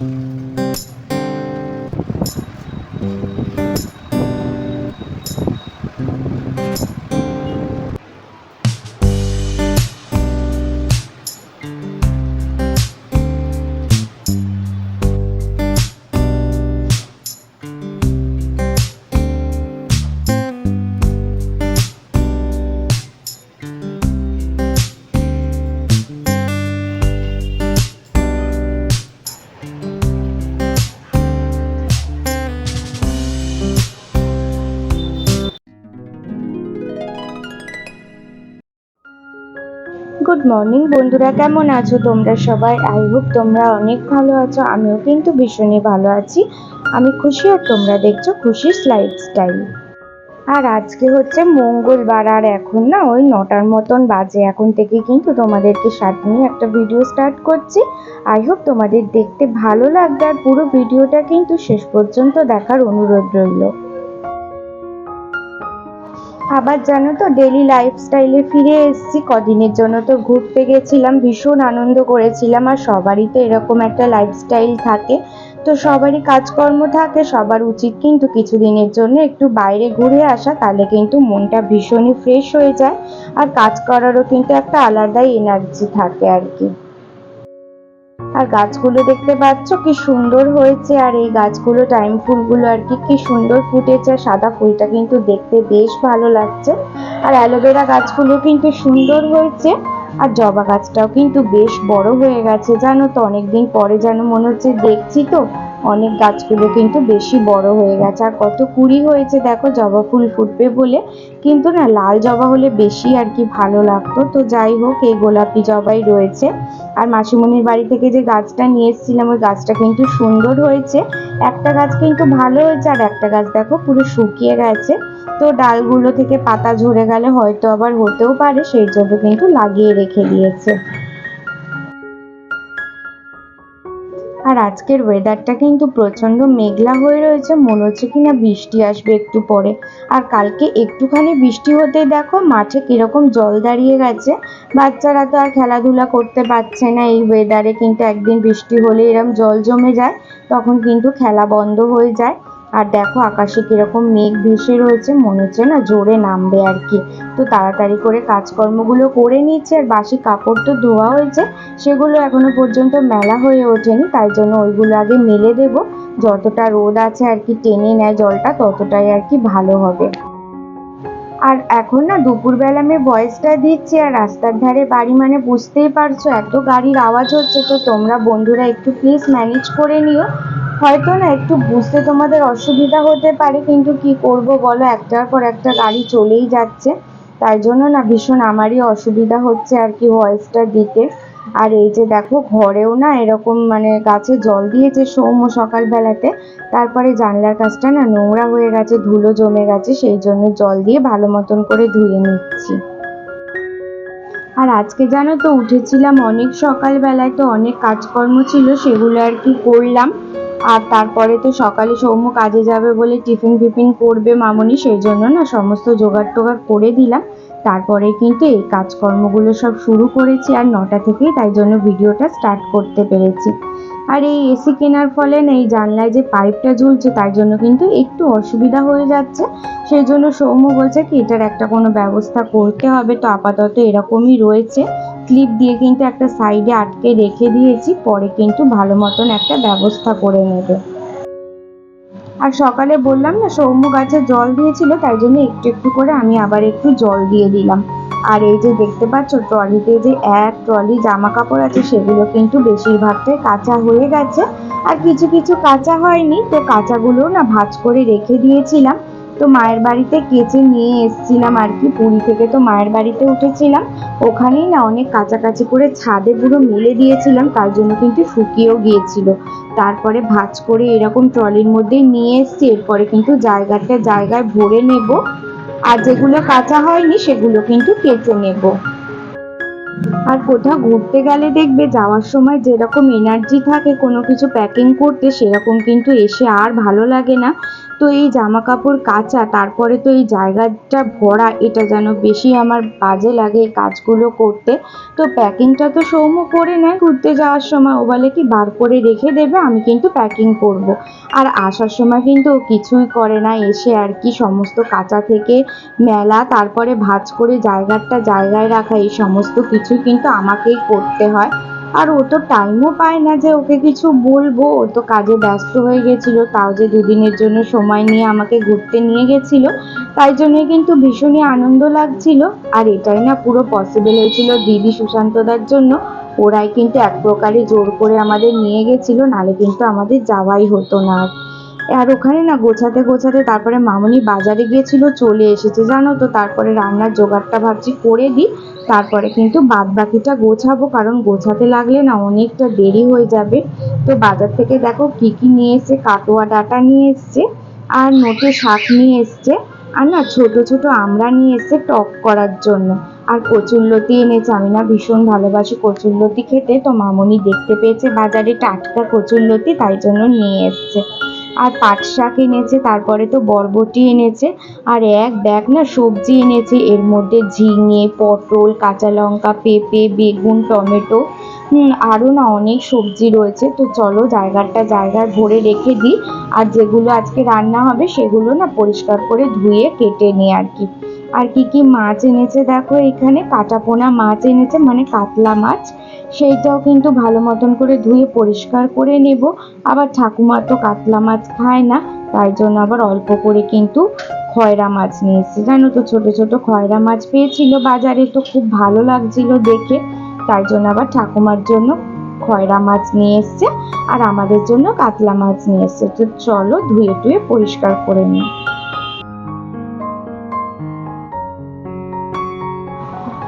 Good morning বন্ধুরা, কেমন আছো তোমরা সবাই? আই হোপ তোমরা অনেক ভালো আছো। আমিও কিন্তু ভীষণই ভালো আছি। আমি খুশি আর তোমরা দেখছো খুশিস লাইফস্টাইল। আর আজকে হচ্ছে মঙ্গলবার, আর এখন না ওই 9টার মতন বাজে। এখন থেকে কিন্তু তোমাদেরকে সাথে নিয়ে একটা ভিডিও স্টার্ট করছি। আই হোপ তোমাদের দেখতে ভালো লাগবে, আর পুরো ভিডিওটা কিন্তু শেষ পর্যন্ত দেখার অনুরোধ রইল। আবার জানো তো, ডেলি লাইফস্টাইলে ফিরে এসেছি। কদিনের জন্য তো ঘুরতে গেছিলাম, ভীষণ আনন্দ করেছিলাম। আর সবারই তো এরকম একটা লাইফস্টাইল থাকে, তো সবারই কাজকর্ম থাকে, সবার উচিত কিন্তু কিছুদিনের জন্য একটু বাইরে ঘুরে আসা। তাহলে কিন্তু মনটা ভীষণই ফ্রেশ হয়ে যায়, আর কাজ করারও কিন্তু একটা আলাদাই এনার্জি থাকে আর কি। আর গাছগুলো দেখতে পাচ্ছ কি সুন্দর হয়েছে, আর এই গাছগুলো টাইম ফুলগুলো আর কি কি সুন্দর ফুটেছে। সাদা ফুলটা কিন্তু দেখতে বেশ ভালো লাগছে। আর অ্যালোভেরা গাছগুলো কিন্তু সুন্দর হয়েছে। আর জবা গাছটাও কিন্তু বেশ বড় হয়ে গেছে, জানো তো অনেকদিন পরে যেন মনে হচ্ছে দেখছি তো। অনেক গাছগুলো কিন্তু বেশি বড় হয়ে গেছে, আর কত কুড়ি হয়েছে দেখো জবা ফুল ফুটবে বলে। কিন্তু না, লাল জবা হলে বেশি আর কি ভালো লাগতো। তো যাই হোক, এই গোলাপি জবাই রয়েছে। আর মাসিমণির বাড়ি থেকে যে গাছটা নিয়ে এসেছিলাম, ওই গাছটা কিন্তু সুন্দর হয়েছে। একটা গাছ কিন্তু ভালো হয়েছে, আর একটা গাছ দেখো পুরো শুকিয়ে গেছে। তো ডালগুলো থেকে পাতা ঝরে গেলে হয়তো আবার হতেও পারে, সেই জন্য কিন্তু লাগিয়ে রেখে দিয়েছে। আর আজকের ওয়েদারটা কিন্তু প্রচন্ড মেঘলা হয়ে রয়েছে, মনে হচ্ছে কিনা বৃষ্টি আসবে একটু পরে। আর কালকে একটুখানি বৃষ্টি হতেই দেখো মাঠে কিরকম জল দাঁড়িয়ে গেছে। বাচ্চারা তো আর খেলাধুলা করতে পারছে না এই ওয়েদারে, কিন্তু একদিন বৃষ্টি হলে এরম জল জমে যায়, তখন কিন্তু খেলা বন্ধ হয়ে যায়। আর দেখো আকাশে কিরকম মেঘ ভেসে রয়েছে, মনে হচ্ছে না জোরে নামবে আর কি। তো তাড়াতাড়ি করে কাজকর্মগুলো করে নিচ্ছে। আর বাসি কাপড় তো ধোয়া হয়েছে, সেগুলো এখনো পর্যন্ত মেলা হয়ে ওঠেনি, তাই জন্য ওইগুলো আগে মেলে দেব। যতটা রোদ আছে আর কি টেনে নেয় জলটা, ততটাই আর কি ভালো হবে। আর এখন না দুপুরবেলা আমি ভয়েসটা দিচ্ছি, আর রাস্তার ধারে বাড়ি মানে বুঝতেই পারছো এত গাড়ির আওয়াজ হচ্ছে। তো তোমরা বন্ধুরা একটু প্লিজ ম্যানেজ করে নিও। হয়তো না একটু বুঝতে তোমাদের অসুবিধা হতে পারে, কিন্তু কি করব বলো, একটার পর একটা গাড়ি চলেই যাচ্ছে। তাই জন্য না ভীষণ আমারই অসুবিধা হচ্ছে আর কি ভয়েসটা দিতে। আর এই যে দেখো ঘরেও না এরকম মানে গাছে জল দিয়েছে সৌম্য সকালবেলাতে। তারপরে জানলার কাছটা না নোংরা হয়ে গেছে, ধুলো জমে গেছে, সেই জন্য জল দিয়ে ভালো মতন করে ধুয়ে নিচ্ছি। আর আজকে জানো তো উঠেছিলাম অনেক সকালবেলায়, তো অনেক কাজকর্ম ছিল, সেগুলো আর কি করলাম। আর তারপরে তো সকালে সৌম্য কাজে যাবে বলে টিফিন ফিফিন করবে মামনি, সেই জন্য না সমস্ত জোগাড় টোগাড় করে দিলাম। তারপরে কিন্তু এই কাজকর্মগুলো সব শুরু করেছি, আর 9টা থেকেই তাই জন্য ভিডিওটা স্টার্ট করতে পেরেছি। আর এই এসি কেনার ফলে না এই জানলায় যে পাইপটা ঝুলছে, তার জন্য কিন্তু একটু অসুবিধা হয়ে যাচ্ছে। সেই জন্য সৌম্য বলছে কি এটার একটা কোনো ব্যবস্থা করতে হবে। তো আপাতত এরকমই রয়েছে, ক্লিপ দিয়ে কিন্তু একটা সাইডে আটকে রেখে দিয়েছি, পরে কিন্তু ভালো মতন একটা ব্যবস্থা করে নেবে। আর সকালে বললাম না সৌম্য গাছে জল দিয়েছিল, তাই জন্য একটু একটু করে আমি আবার একটু জল দিয়ে দিলাম। আর এই যে দেখতে পাচ্ছ ট্রলিতে যে এক ট্রলি জামা কাপড় আছে, সেগুলো কিন্তু বেশিরভাগটাই কাঁচা হয়ে গেছে, আর কিছু কিছু কাঁচা হয়নি। তো কাঁচাগুলো না ভাঁজ করে রেখে দিয়েছিলাম। তো মায়ের বাড়িতে কেচে নিয়ে এসেছিলাম আর কি, পুরী থেকে তো মায়ের বাড়িতে উঠেছিলাম, ওখানেই না অনেক কাছাকাছি করে ছাদে পুরো মেলে দিয়েছিলাম, তার জন্য কিন্তু শুকিয়েও গিয়েছিল। তারপরে ভাঁজ করে এরকম ট্রলির মধ্যে নিয়ে এসছি, এরপরে কিন্তু জায়গাটা জায়গায় ভরে নেব। আর যেগুলো কাঁচা হয়নি সেগুলো কিন্তু কেচে নেব। আর কোথাও ঘুরতে গেলে দেখবে যাওয়ার সময় যেরকম এনার্জি থাকে কোনো কিছু প্যাকিং করতে, সেরকম কিন্তু এসে আর ভালো লাগে না। তো এই জামা কাপড় কাচা, তারপরে তো এই জায়গাটা ভরা, এটা যেন বেশি আমার বাজে লাগে এই কাজগুলো করতে। তো প্যাকিংটা তো সৌম্য করে নেয় ঘুরতে যাওয়ার সময়, ও বলে কি বার করে রেখে দেবে, আমি কিন্তু প্যাকিং করব। আর আসার সময় কিন্তু ও কিছুই করে না, এসে আর কি সমস্ত কাঁচা থেকে মেলা, তারপরে ভাঁজ করে জায়গাটা জায়গায় রাখা, এই সমস্ত কিছুই কিন্তু আমাকেই করতে হয়। আর ও তো টাইমও পায় না যে ওকে কিছু বলবো, ও তো কাজে ব্যস্ত হয়ে গেছিল, তাও যে দুদিনের জন্য সময় নিয়ে আমাকে ঘুরতে নিয়ে গেছিল, তাই জন্যই কিন্তু ভীষণই আনন্দ লাগছিল। আর এটাই না পুরো পসিবল হয়েছিল দিদি সুশান্তদার জন্য। ওরাই কিন্তু এক প্রকারে জোর করে আমাদের নিয়ে গেছিল, নালে কিন্তু আমাদের যাওয়াই হতো না। আর ওখানে না গোছাতে গোছাতে তারপরে মামুনি বাজারে গিয়েছিল, চলে এসেছে জানো তো। তারপরে রান্নার জোগাড়টা ভাবছি করে দিই, তারপরে কিন্তু বাদ বাকিটা গোছাবো, কারণ গোছাতে লাগলে না অনেকটা দেরি হয়ে যাবে। তো বাজার থেকে দেখো কি কি নিয়ে এসছে, কাটোয়া ডাঁটা নিয়ে এসছে, আর নোটে শাক নিয়ে এসছে, আর না ছোট ছোট আমড়া নিয়ে এসছে টক করার জন্য। আর কচুরলতি এনেছে, আমি না ভীষণ ভালোবাসি কচুরলতি খেতে, তো মামুনি দেখতে পেয়েছে বাজারে টাটকা কচুরলতি, তাই জন্য নিয়ে এসছে। আর পাট শাক এনেছে, তারপরে তো বরবটি এনেছে, আর এক ব্যাগ না সবজি এনেছে, এর মধ্যে ঝিঙে, পটল, কাঁচা লঙ্কা, পেঁপে, বেগুন, টমেটো, আরও না অনেক সবজি রয়েছে। তো চলো জায়গাটা জায়গায় ভরে রেখে দিই, আর যেগুলো আজকে রান্না হবে সেগুলো না পরিষ্কার করে ধুয়ে কেটে নিই আর কি। আর কি কি মাছ এনেছে দেখো, এখানে কাটাপোনা মাছ এনেছে, মানে কাতলা মাছ, সেইটাও কিন্তু ভালো মতন করে ধুয়ে পরিষ্কার করে নেব। আবার ঠাকুমা তো কাতলা মাছ খায় না, তাই জন্য আবার অল্প করে কিন্তু খয়রা মাছ নিয়ে এসেছে জানো তো। ছোট ছোট খয়রা মাছ পেয়েছিল বাজারে, তো খুব ভালো লাগছিল দেখে, তাই জন্য আবার ঠাকুমার জন্য খয়রা মাছ নিয়ে এসছে, আর আমাদের জন্য কাতলা মাছ নিয়ে এসছে। তো চলো ধুয়ে টুয়ে পরিষ্কার করে নিই।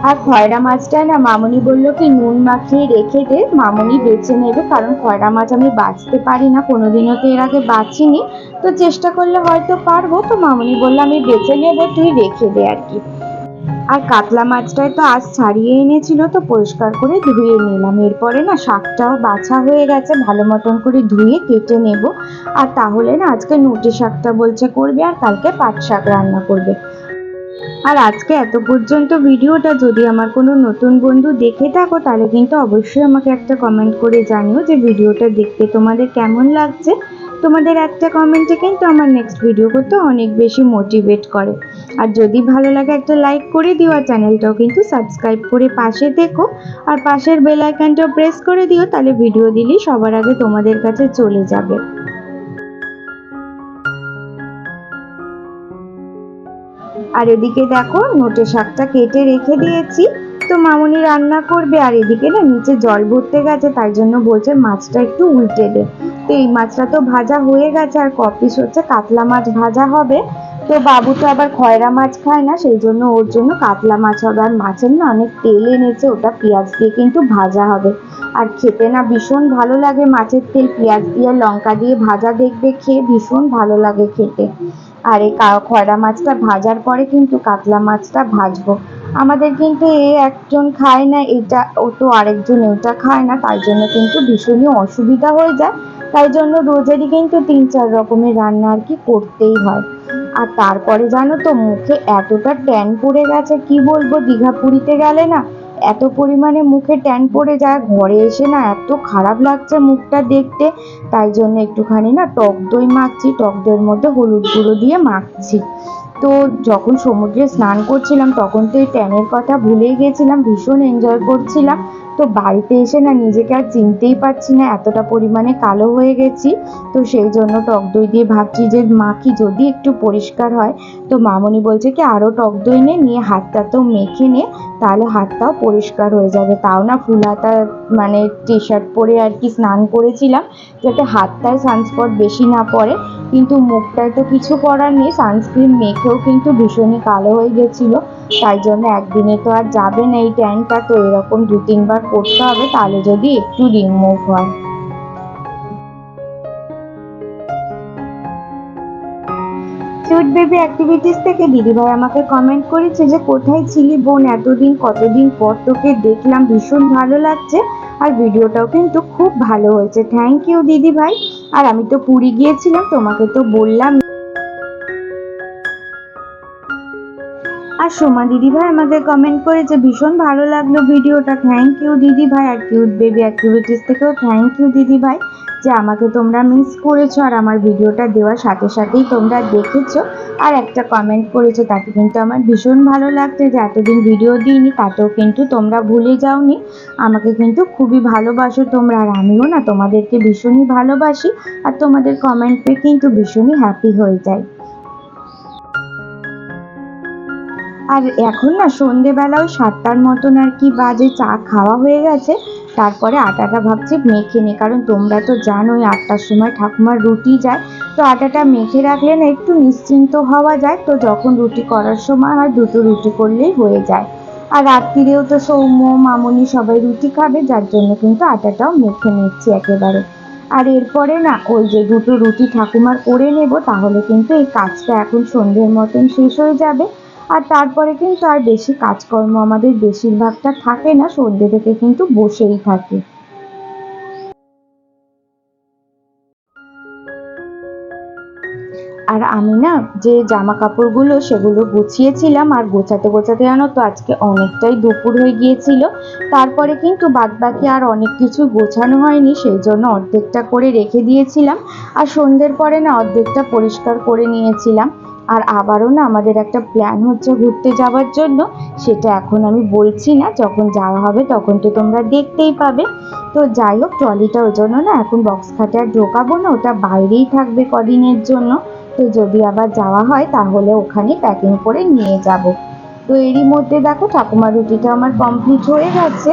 আর খয়রা মাছটা না মামুনি বলল কি নুন মাখিয়ে রেখে দে, মামুনি বেছে নেবে, কারণ খয়রা মাছ আমি বাছতে পারি না, কোনোদিনও তো এর আগে বাছিনি, তো চেষ্টা করলে হয়তো পারবো। তো মামুনি বললো আমি বেছে নেবো, তুই রেখে দে আর কি। আর কাতলা মাছটায় তো আজ ছাড়িয়ে এনেছিল, তো পরিষ্কার করে ধুয়ে নিলাম। এরপরে না শাকটাও বাছা হয়ে গেছে, ভালো মতন করে ধুয়ে কেটে নেব। আর তাহলে না আজকে নোটে শাকটা বলছে করবে, আর কালকে পাট শাক রান্না করবে। আর আজকে এত পর্যন্ত ভিডিওটা যদি আমার কোনো নতুন বন্ধু দেখে থাকো, তাহলে কিন্তু অবশ্যই আমাকে একটা কমেন্ট করে জানিও যে ভিডিওটা দেখতে তোমাদের কেমন লাগছে। তোমাদের একটা কমেন্টে কিন্তু আমার নেক্সট ভিডিও করতে অনেক বেশি মোটিভেট করে। আর যদি ভালো লাগে একটা লাইক করে দিও, আর চ্যানেলটাও কিন্তু সাবস্ক্রাইব করে পাশে দেখো, আর পাশের বেল আইকনটাও প্রেস করে দিও, তাহলে ভিডিও দিলেই সবার আগে তোমাদের কাছে চলে যাবে। আর এদিকে দেখো নোটে শাকটা কেটে রেখে দিয়েছি, তো মামুনি রান্না করবে। আর এদিকে না নিচে জল ভরতে গেছে, তাই জন্য বলছে মাছটা একটু উল্টে দে। তো এই মাছটা তো ভাজা হয়ে গেছে, আর কপিস হচ্ছে কাতলা মাছ ভাজা হবে। তো বাবু তো আবার খয়রা মাছ খায় না, সেই জন্য ওর জন্য কাতলা মাছ হবে। আর মাছের না অনেক তেল এনেছে, ওটা পেঁয়াজ দিয়ে কিন্তু ভাজা হবে। আর খেতে না ভীষণ ভালো লাগে, মাছের তেল পেঁয়াজ দিয়ে লঙ্কা দিয়ে ভাজা দেখবে, খেয়ে ভীষণ ভালো লাগে খেতে। আর এই খয়রা মাছটা ভাজার পরে কিন্তু কাতলা মাছটা ভাজবো। আমাদের কিন্তু একজন খায় না এটা, ও তো আরেকজন এটা খায় না, তাই জন্য কিন্তু ভীষণই অসুবিধা হয়ে যায়। তাই জন্য রোজেরই কিন্তু 3-4 রকমের রান্না আর কি করতেই হয়। আর তারপরে জানো তো মুখে এতটা ট্যান পড়ে গেছে, কি বলবো, দীঘা পুরীতে গেলে না এত পরিমাণে মুখে ট্যান পড়ে যায়, ঘরে এসে না এত খারাপ লাগছে মুখটা দেখতে। তাই জন্য একটুখানি না টক দই মাখছি, টক দইয়ের মধ্যে হলুদ গুঁড়ো দিয়ে মাখছি। তো যখন সমুদ্রে স্নান করছিলাম তখন তো এই ট্যানের কথা ভুলেই গেছিলাম, ভীষণ এনজয় করছিলাম। তো বাড়িতে এসে না নিজেকে আর চিনতেই পারছি না, এতটা পরিমাণে কালো হয়ে গেছি। তো সেই জন্য টক দই দিয়ে ভাবছি যে মাখি, যদি একটু পরিষ্কার হয়। তো মামনি বলছে কি আরও টক দই নিয়ে হাতটাতেও মেখে নে, তাহলে হাতটাও পরিষ্কার হয়ে যাবে। তাও না ফুল হাতা মানে টি শার্ট পরে আর কি স্নান করেছিলাম, যাতে হাতটায় সানস্পট বেশি না পড়ে। কিন্তু মুখটায় তো কিছু করার নেই, সানস্ক্রিন মেখেও কিন্তু ভীষণই কালো হয়ে গেছিলো। তাই জন্য একদিনে তো আর যাবে না এই ট্যানটা, তো এরকম 2-3 বার করতে হবে, তাহলে যদি একটু রিমুভ হয়। কিউট বেবি অ্যাক্টিভিটিস থেকে দিদিভাই আমাকে কমেন্ট করেছে যে কোথায় ছিলি বোন, এতদিন কতদিন পর তোকে দেখলাম, ভীষণ ভালো লাগছে আর ভিডিওটাও কিন্তু খুব ভালো হয়েছে। থ্যাংক ইউ দিদিভাই। আর আমি তো পুরী গিয়েছিলাম, তোমাকে তো বললাম। আর সোমা দিদিভাই আমাকে কমেন্ট করেছে ভীষণ ভালো লাগলো ভিডিওটা, থ্যাংক ইউ দিদিভাই। আর কিউট বেবি অ্যাক্টিভিটিস থেকেও থ্যাংক ইউ দিদিভাই যে আমাকে তোমরা মিস করেছো আর আমার ভিডিওটা দেওয়ার সাথে সাথেই তোমরা দেখেছো আর একটা কমেন্ট করেছো, তাতে কিন্তু আমার ভীষণ ভালো লাগছে যে এতদিন ভিডিও দিইনি তাতেও কিন্তু তোমরা ভুলে যাওনি, আমাকে কিন্তু খুবই ভালোবাসো তোমরা। আর আমিও না তোমাদেরকে ভীষণই ভালোবাসি আর তোমাদের কমেন্ট পেয়ে কিন্তু ভীষণই হ্যাপি হয়ে যায়। আর এখন না সন্ধেবেলা ওই 7টার মতন আর কি বাজে, চা খাওয়া হয়ে গেছে, তারপরে আটাটা ভাবছি মেখে নিই, কারণ তোমরা তো জানোই 8টার সময় ঠাকুমার রুটি যায়, তো আটাটা মেখে রাখলে না একটু নিশ্চিন্ত হওয়া যায়, তো যখন রুটি করার সময় হয় 2টো রুটি করলেই হয়ে যায়। আর রাত্রিরেও তো সৌম্য মামনি সবাই রুটি খাবে, যার জন্য কিন্তু আটাটাও মেখে নিচ্ছি একেবারে। আর এরপরে না ওই যে 2টো রুটি ঠাকুমার করে নেব, তাহলে কিন্তু এই কাজটা এখন সন্ধ্যের মতন শেষ হয়ে যাবে। আর তারপরে কিন্তু আর বেশি কাজকর্ম আমাদের বেশিরভাগটা থাকে না, সন্ধ্যে থেকে কিন্তু বসেই থাকে। আর আমি না যে জামা কাপড়গুলো সেগুলো গুছিয়েছিলাম, আর গোছাতে গোছাতে জানো তো আজকে অনেকটাই দুপুর হয়ে গিয়েছিল, তারপরে কিন্তু বাদবাকি আর অনেক কিছু গোছানো হয়নি, সেই জন্য অর্ধেকটা করে রেখে দিয়েছিলাম। আর সন্ধ্যের পরে না অর্ধেকটা পরিষ্কার করে নিয়েছিলাম। আর আবারও না আমাদের একটা প্ল্যান হচ্ছে ঘুরতে যাওয়ার জন্য, সেটা এখন আমি বলছি না, যখন যাওয়া হবে তখন তো তোমরা দেখতেই পাবে। তো যাই হোক, ট্রলিটা ওই জন্য না এখন বক্স খাটে আর ঢোকাবো না, ওটা বাইরেই থাকবে কদিনের জন্য। তো যদি আবার যাওয়া হয় তাহলে ওখানে প্যাকিং করে নিয়ে যাব। তো এরই মধ্যে দেখো ঠাকুমার রুটিটা আমার কমপ্লিট হয়ে গেছে।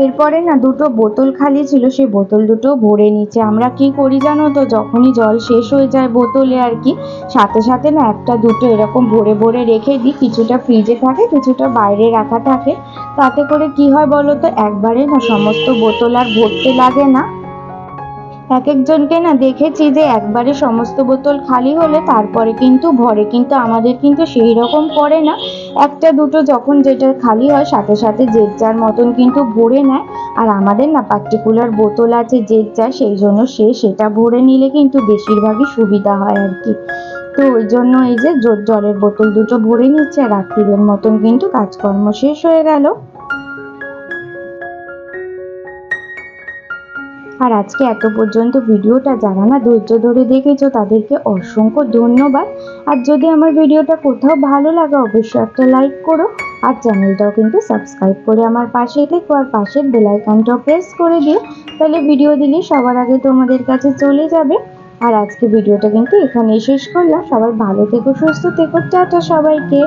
এরপরে না 2টো বোতল খালি ছিল, সেই বোতল দুটো ভরে নিচ্ছে। আমরা কি করি জানো তো, যখনই জল শেষ হয়ে যায় বোতলে আর কি, সাথে সাথে না একটা দুটো এরকম ভরে ভরে রেখে দিই, কিছুটা ফ্রিজে থাকে কিছুটা বাইরে রাখা থাকে, তাতে করে কি হয় বলো তো, একবারে না সমস্ত বোতল আর ভরতে লাগে না। এক একজনকে না দেখেছি যে একবারে সমস্ত বোতল খালি হলে তারপরে কিন্তু ভরে, কিন্তু আমাদের কিন্তু সেই রকম করে না, একটা দুটো যখন যেটা খালি হয় সাথে সাথে যে যার মতন কিন্তু ভরে নেয়। আর আমাদের না পার্টিকুলার বোতল আছে যে যার, সেই জন্য সেটা ভরে নিলে কিন্তু বেশিরভাগই সুবিধা হয় আর কি। তো ওই জন্য এই যে জলের বোতল দুটো ভরে নিচ্ছে, আর রাত্রিরের মতন কিন্তু কাজকর্ম শেষ হয়ে গেল। আর আজকে এত পর্যন্ত ভিডিওটা যারা না ধৈর্য ধরে দেখেছো তাদেরকে অসংখ্য ধন্যবাদ। আর যদি আমার ভিডিওটা কোথাও ভালো লাগে অবশ্যই একটা লাইক করো, আর চ্যানেলটাও কিন্তু সাবস্ক্রাইব করে আমার পাশেই থেকো, আর পাশের বেল আইকনটাও প্রেস করে দিও, তাহলে ভিডিও দিলে সবার আগে তোমাদের কাছে চলে যাবে। আর আজকে ভিডিওটা কিন্তু এখানেই শেষ করলাম, সবাই ভালো থেকো সুস্থ থেকো, টাটা সবাইকে।